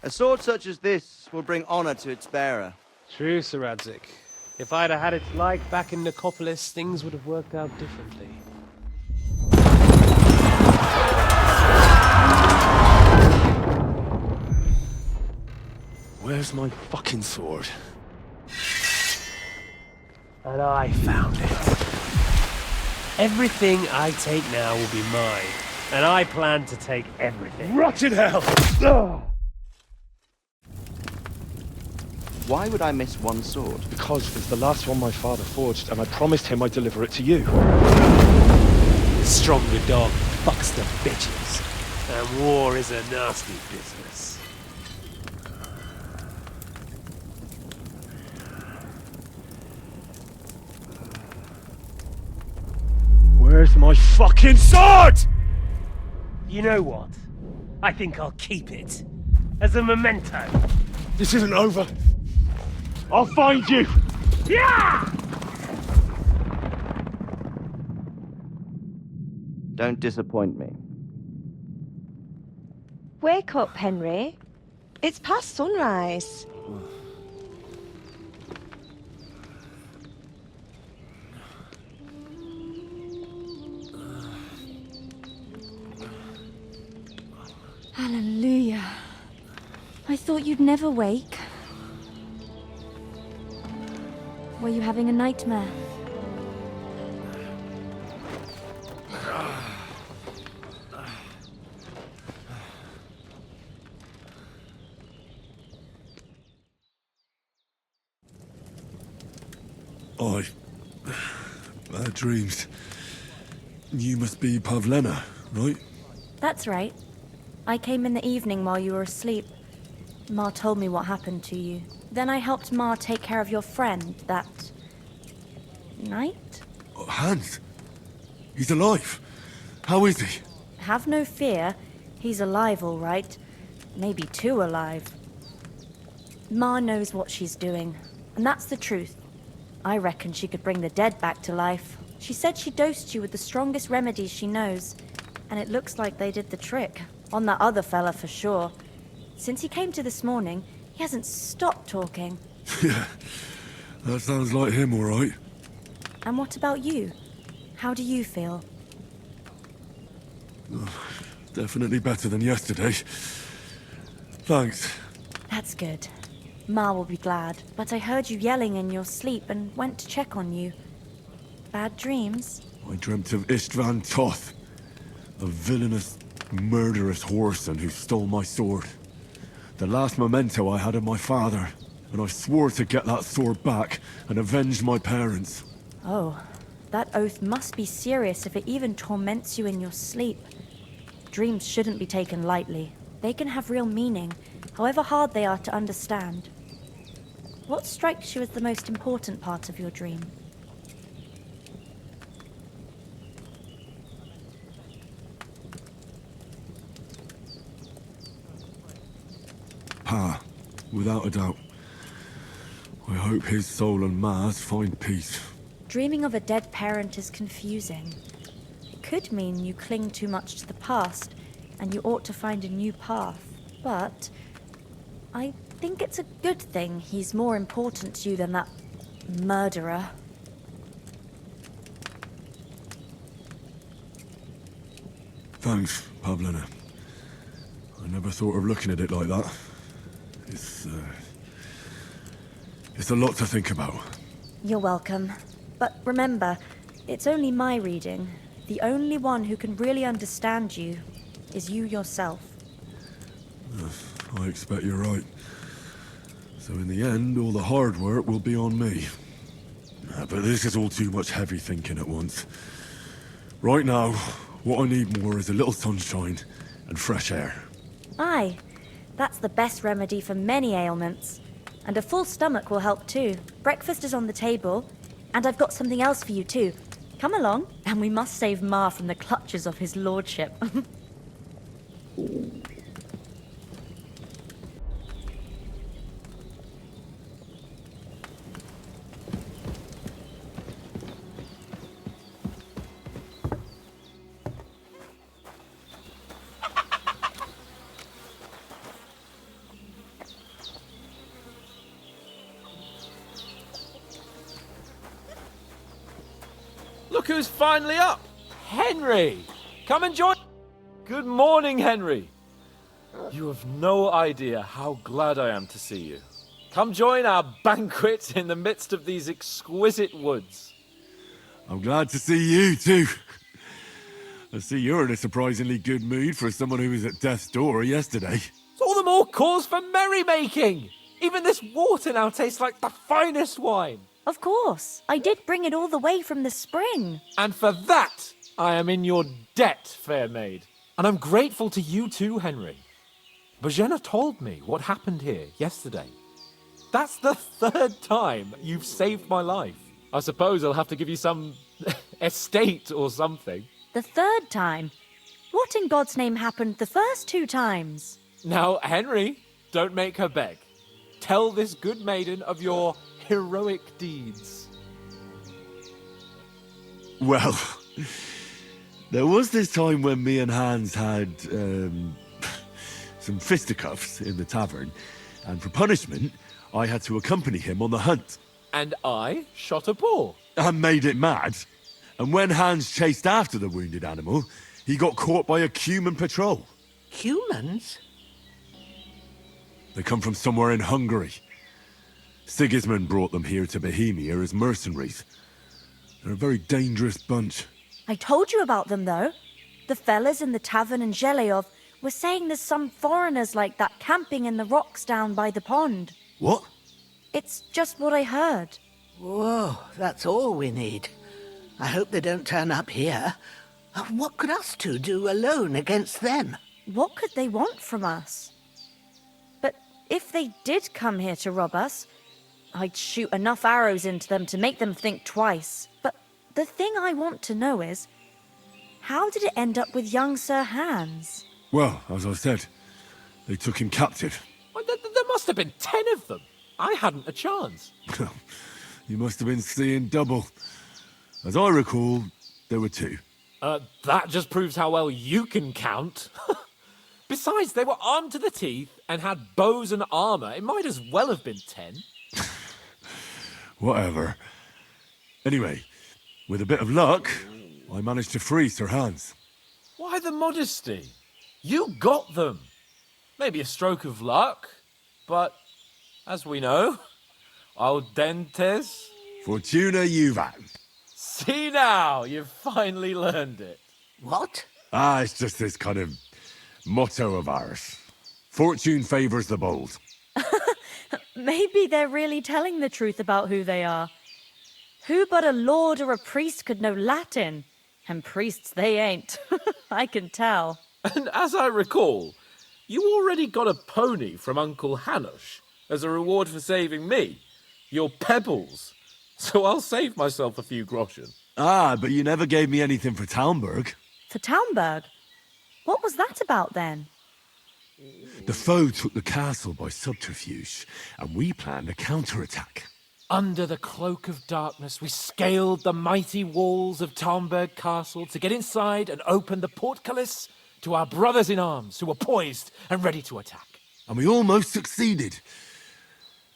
A sword such as this will bring honor to its bearer. True, Sir Radzik. If I'd have had its like back in Nicopolis, things would have worked out differently. Where's my fucking sword? And I found it. Everything I take now will be mine, and I plan to take everything. Rot in hell! Why would I miss one sword? Because it's the last one my father forged, and I promised him I'd deliver it to you. Stronger dog fucks the bitches, and war is a nasty business. Where's my fucking sword? You know what? I think I'll keep it. As a memento. This isn't over. I'll find you! Yeah! Don't disappoint me. Wake up, Henry. It's past sunrise. Hallelujah. I thought you'd never wake. Were you having a nightmare? Bad dreams. You must be Pavlena, right? That's right. I came in the evening while you were asleep. Ma told me what happened to you. Then I helped Ma take care of your friend that night? Oh, Hans? He's alive. How is he? Have no fear. He's alive, all right. Maybe too alive. Ma knows what she's doing, and that's the truth. I reckon she could bring the dead back to life. She said she dosed you with the strongest remedies she knows, and it looks like they did the trick. On that other fella for sure. Since he came to this morning, he hasn't stopped talking. Yeah, that sounds like him, all right. And what about you? How do you feel? Definitely better than yesterday. Thanks. That's good. Ma will be glad, but I heard you yelling in your sleep and went to check on you. Bad dreams? I dreamt of Istvan Toth, a villainous, murderous whoreson who stole my sword. The last memento I had of my father, and I swore to get that sword back and avenge my parents. Oh, that oath must be serious if it even torments you in your sleep. Dreams shouldn't be taken lightly. They can have real meaning, however hard they are to understand. What strikes you as the most important part of your dream? Pa, without a doubt. I hope his soul and Ma's find peace. Dreaming of a dead parent is confusing. It could mean you cling too much to the past, and you ought to find a new path. But I think it's a good thing he's more important to you than that murderer. Thanks, Pavlena. I never thought of looking at it like that. It's a lot to think about. You're welcome. But remember, it's only my reading. The only one who can really understand you is you yourself. I expect you're right. So in the end, all the hard work will be on me. But this is all too much heavy thinking at once. Right now, what I need more is a little sunshine and fresh air. Aye, that's the best remedy for many ailments. And a full stomach will help too. Breakfast is on the table, and I've got something else for you too. Come along, and we must save Ma from the clutches of his lordship. Look who's finally up! Henry! Come and join... Good morning, Henry! You have no idea how glad I am to see you. Come join our banquet in the midst of these exquisite woods. I'm glad to see you, too. I see you're in a surprisingly good mood for someone who was at death's door yesterday. It's all the more cause for merrymaking! Even this water now tastes like the finest wine. Of course. I did bring it all the way from the spring. And for that, I am in your debt, fair maid. And I'm grateful to you too, Henry. Bajena told me what happened here yesterday. That's the 3rd time you've saved my life. I suppose I'll have to give you some estate or something. The 3rd time? What in God's name happened the first 2 times? Now, Henry, don't make her beg. Tell this good maiden of your heroic deeds. Well, there was this time when me and Hans had, some fisticuffs in the tavern, and for punishment, I had to accompany him on the hunt. And I shot a boar. And made it mad. And when Hans chased after the wounded animal, he got caught by a human patrol. Humans? They come from somewhere in Hungary. Sigismund brought them here to Bohemia as mercenaries. They're a very dangerous bunch. I told you about them, though. The fellas in the tavern in Zheleov were saying there's some foreigners like that camping in the rocks down by the pond. What? It's just what I heard. Whoa, that's all we need. I hope they don't turn up here. What could us two do alone against them? What could they want from us? But if they did come here to rob us, I'd shoot enough arrows into them to make them think twice. But the thing I want to know is, how did it end up with young Sir Hans? Well, as I said, they took him captive. Well, there must have been 10 of them. I hadn't a chance. You must have been seeing double. As I recall, there were 2. That just proves how well you can count. Besides, they were armed to the teeth and had bows and armor. It might as well have been 10. Whatever. Anyway, with a bit of luck, I managed to free Sir Hans. Why the modesty? You got them. Maybe a stroke of luck, but as we know, audentes. Fortuna juvat. See now, you've finally learned it. What? It's just this kind of motto of ours. Fortune favors the bold. Maybe they're really telling the truth about who they are. Who but a lord or a priest could know Latin? And priests they ain't. I can tell. And as I recall, you already got a pony from Uncle Hanush as a reward for saving me. Your pebbles. So I'll save myself a few groschen. But you never gave me anything for Talmberg. For Talmberg? What was that about then? The foe took the castle by subterfuge, and we planned a counterattack. Under the cloak of darkness, we scaled the mighty walls of Talmberg Castle to get inside and open the portcullis to our brothers in arms who were poised and ready to attack. And we almost succeeded.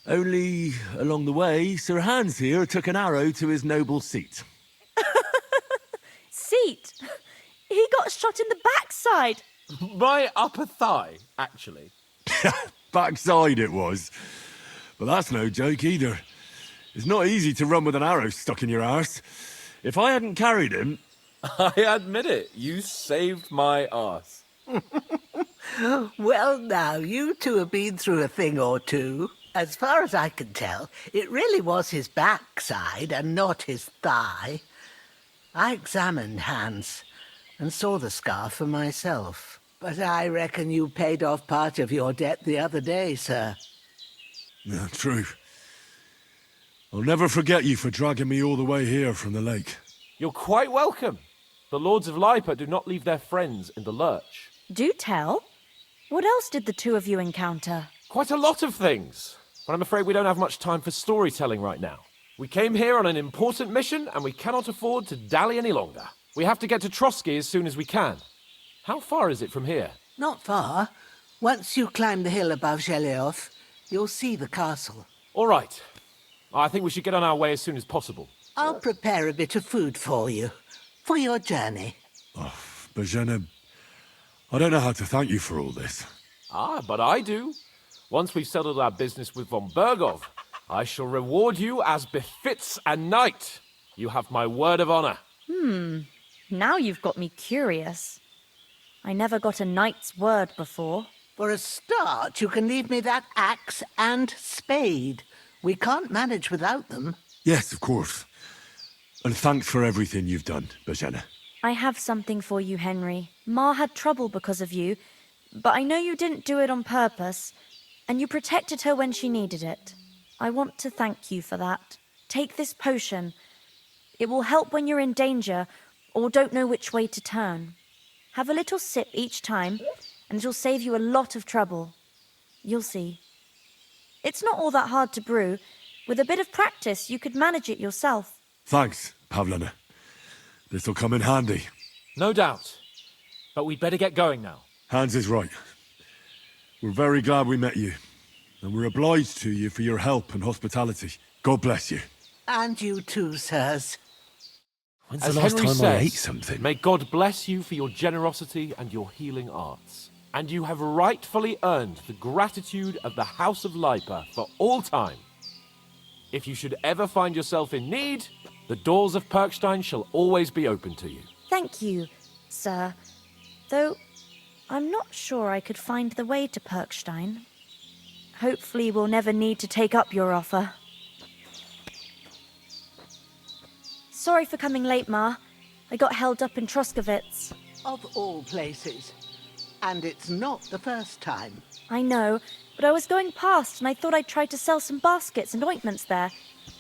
Only, along the way, Sir Hans here took an arrow to his noble seat. Seat? He got shot in the backside. My upper thigh, actually. Backside it was. But that's no joke either. It's not easy to run with an arrow stuck in your arse. If I hadn't carried him... I admit it, you saved my arse. Well, now, you two have been through a thing or two. As far as I can tell, it really was his backside and not his thigh. I examined Hans and saw the scar for myself. But I reckon you paid off part of your debt the other day, sir. Yeah, true. I'll never forget you for dragging me all the way here from the lake. You're quite welcome. The Lords of Lipa do not leave their friends in the lurch. Do tell. What else did the two of you encounter? Quite a lot of things. But I'm afraid we don't have much time for storytelling right now. We came here on an important mission, and we cannot afford to dally any longer. We have to get to Trotsky as soon as we can. How far is it from here? Not far. Once you climb the hill above Zheleov, you'll see the castle. All right. I think we should get on our way as soon as possible. I'll prepare a bit of food for you, for your journey. Bozhena, I don't know how to thank you for all this. Ah, but I do. Once we've settled our business with von Bergov, I shall reward you as befits a knight. You have my word of honor. Now you've got me curious. I never got a knight's word before. For a start, you can leave me that axe and spade. We can't manage without them. Yes, of course. And thanks for everything you've done, Bozhena. I have something for you, Henry. Ma had trouble because of you, but I know you didn't do it on purpose, and you protected her when she needed it. I want to thank you for that. Take this potion. It will help when you're in danger or don't know which way to turn. Have a little sip each time, and it'll save you a lot of trouble. You'll see. It's not all that hard to brew. With a bit of practice, you could manage it yourself. Thanks, Pavlena. This'll come in handy. No doubt. But we'd better get going now. Hans is right. We're very glad we met you. And we're obliged to you for your help and hospitality. God bless you. And you too, sirs. When's As the last Henry time I says, ate something? may God bless you for your generosity and your healing arts. And you have rightfully earned the gratitude of the House of Lipa for all time. If you should ever find yourself in need, the doors of Perkstein shall always be open to you. Thank you, sir. Though I'm not sure I could find the way to Perkstein. Hopefully we'll never need to take up your offer. Sorry for coming late, Ma. I got held up in Troskowitz. Of all places. And it's not the first time. I know, but I was going past and I thought I'd try to sell some baskets and ointments there.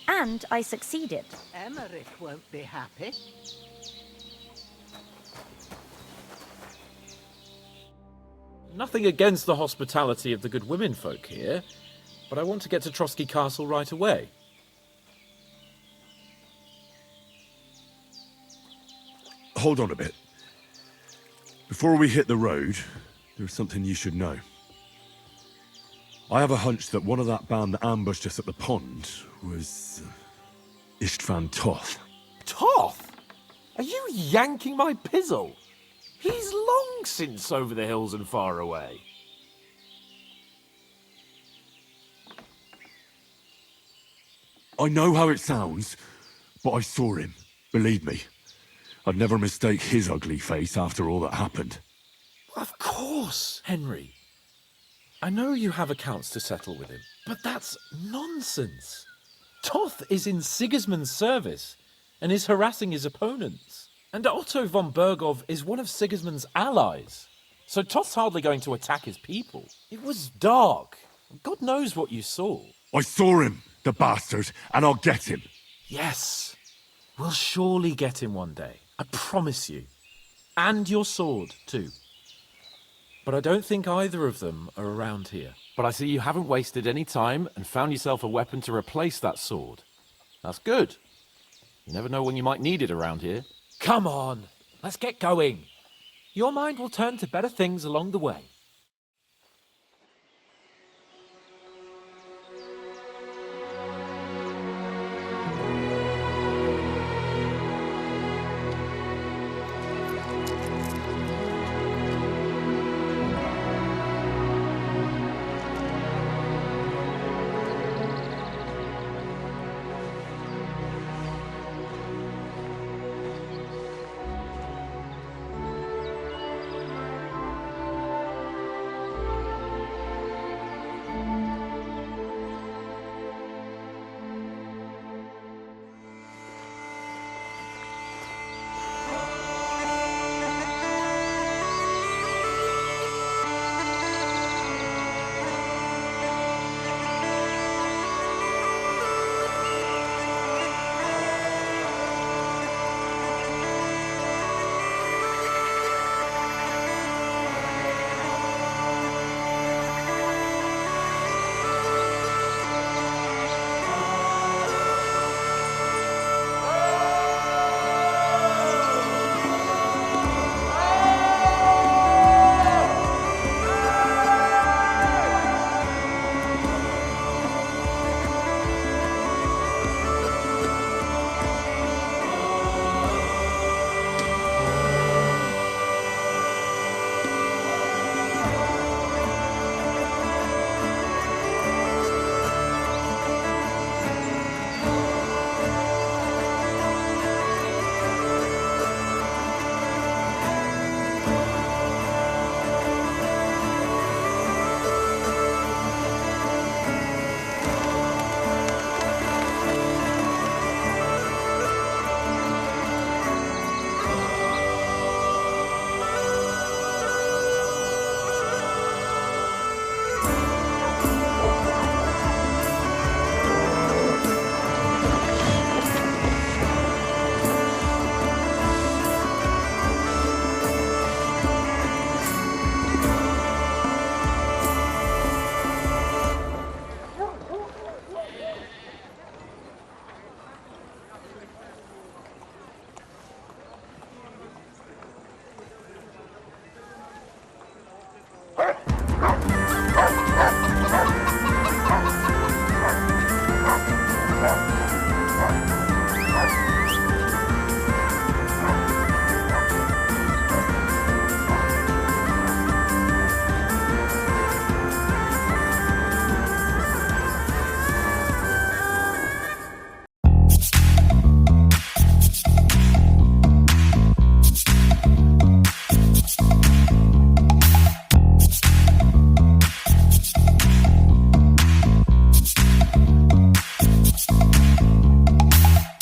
And I succeeded. Emmerich won't be happy. Nothing against the hospitality of the good women folk here, but I want to get to Trotsky Castle right away. Hold on a bit. Before we hit the road, there's something you should know. I have a hunch that one of that band that ambushed us at the pond was Istvan Toth. Toth? Are you yanking my pizzle? He's long since over the hills and far away. I know how it sounds, but I saw him. Believe me. I'd never mistake his ugly face after all that happened. Of course, Henry. I know you have accounts to settle with him, but that's nonsense. Toth is in Sigismund's service and is harassing his opponents. And Otto von Bergov is one of Sigismund's allies. So Toth's hardly going to attack his people. It was dark. God knows what you saw. I saw him, the bastard, and I'll get him. Yes, we'll surely get him one day. I promise you. And your sword, too. But I don't think either of them are around here. But I see you haven't wasted any time and found yourself a weapon to replace that sword. That's good. You never know when you might need it around here. Come on, let's get going. Your mind will turn to better things along the way.